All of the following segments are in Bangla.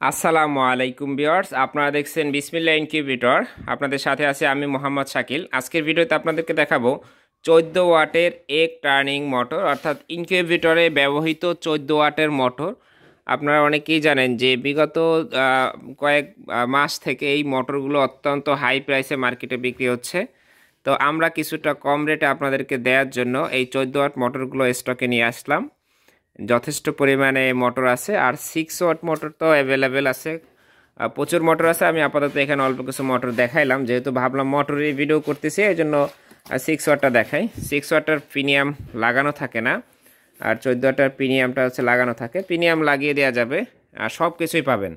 আসসালামু আলাইকুম ভিউয়ার্স, আপনারা দেখছেন বিসমিল্লাহ ইনকিউবেটর। আপনাদের সাথে আছে আমি মোহাম্মদ শাকিল। আজকের ভিডিওতে আপনাদেরকে দেখাবো 14 ওয়াটের এক টার্নিং মোটর, অর্থাৎ ইনকিউবেটরে ব্যবহৃত 14 ওয়াটের মোটর। আপনারা অনেকেই জানেন যে বিগত কয়েক মাস থেকে এই মোটরগুলো অত্যন্ত হাই প্রাইসে মার্কেটে বিক্রি হচ্ছে। তো আমরা কিছুটা কম রেটে আপনাদেরকে দেওয়ার জন্য এই 14 ওয়াট মোটরগুলো স্টকে নিয়ে আসলাম। যথেষ্ট পরিমাণে মোটর আছে, আর 6 ওয়াট মোটর তো অ্যাভেলেবেল আছে, প্রচুর মোটর আছে। আমি আপাতত এখানে অল্প কিছু মোটর দেখাইলাম, যেহেতু ভাবলাম মোটরের ভিডিও করতেছি এই জন্য 6 ওয়াটটা দেখাই। 6 ওয়াটের প্রিমিয়াম লাগানো থাকে না, আর 14 ওয়াটের প্রিমিয়ামটা হচ্ছে লাগানো থাকে। প্রিমিয়াম লাগিয়ে দেওয়া যাবে আর সব কিছুই পাবেন।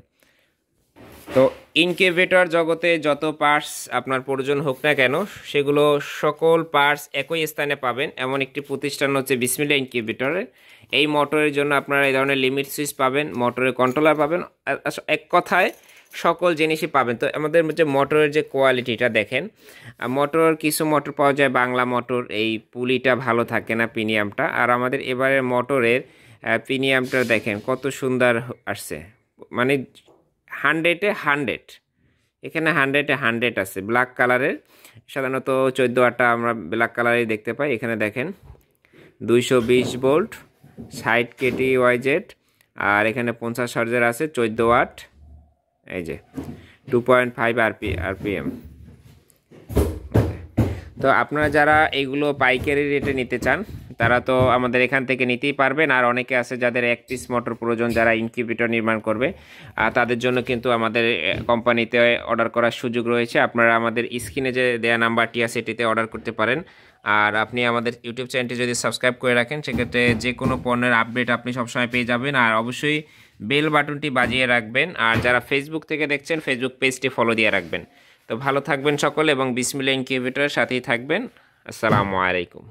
তো ইনকিউবেটর জগতে যত পার্টস আপনার প্রয়োজন হোক না কেন, সেগুলো সকল পার্টস একই স্থানে পাবেন। এমন একটি প্রতিষ্ঠান হচ্ছে বিসমিল্লাহ ইনকিউবেটরের। এই মোটরের জন্য আপনারা এই ধরনের লিমিট সুইচ পাবেন, মোটরের কন্ট্রোলার পাবেন, এক কথায় সকল জিনিসই পাবেন। তো আমাদের যে মোটরের যে কোয়ালিটিটা দেখেন, মোটর কিছু মোটর পাওয়া যায় বাংলা মোটর, এই পুলিটা ভালো থাকে না প্রিমিয়ামটা। আর আমাদের এবারের মোটরের প্রিমিয়ামটা দেখেন কত সুন্দর আসছে, মানে 100-এ 100, এখানে 100-এ 100 আছে। ব্ল্যাক কালারের, সাধারণত 14 ওয়াটটা আমরা ব্ল্যাক কালারেই দেখতে পাই। এখানে দেখেন 220 ভোল্ট, 60 কেটি ওয়াইজেড, আর এখানে 50 হার্জের আছে 14 ওয়াট। এই যে 2.5 আরপিএম। তো আপনারা যারা এগুলো পাইকারি রেটে নিতে চান তারা তো আমাদের এখান থেকে নিতেই পারবেন। আর অনেকে আছে যাদের এক পিস মোটর প্রয়োজন, যারা ইনকিউবেটর নির্মাণ করবে, আর তাদের জন্য কিন্তু আমাদের কোম্পানিতে অর্ডার করার সুযোগ রয়েছে। আপনারা আমাদের স্ক্রিনে যে দেয়া নাম্বারটি আছে সেটিতে অর্ডার করতে পারেন। আর আপনি আমাদের ইউটিউব চ্যানেলটি যদি সাবস্ক্রাইব করে রাখেন, সেক্ষেত্রে যে কোনো পণ্যের আপডেট আপনি সবসময় পেয়ে যাবেন। আর অবশ্যই বেল বাটনটি বাজিয়ে রাখবেন। আর যারা ফেসবুক থেকে দেখছেন, ফেসবুক পেজটি ফলো দিয়ে রাখবেন। তো ভালো থাকবেন সকলে এবং বিসমিল্লাহ ইনকিউবেটরের সাথেই থাকবেন। আসসালামু আলাইকুম।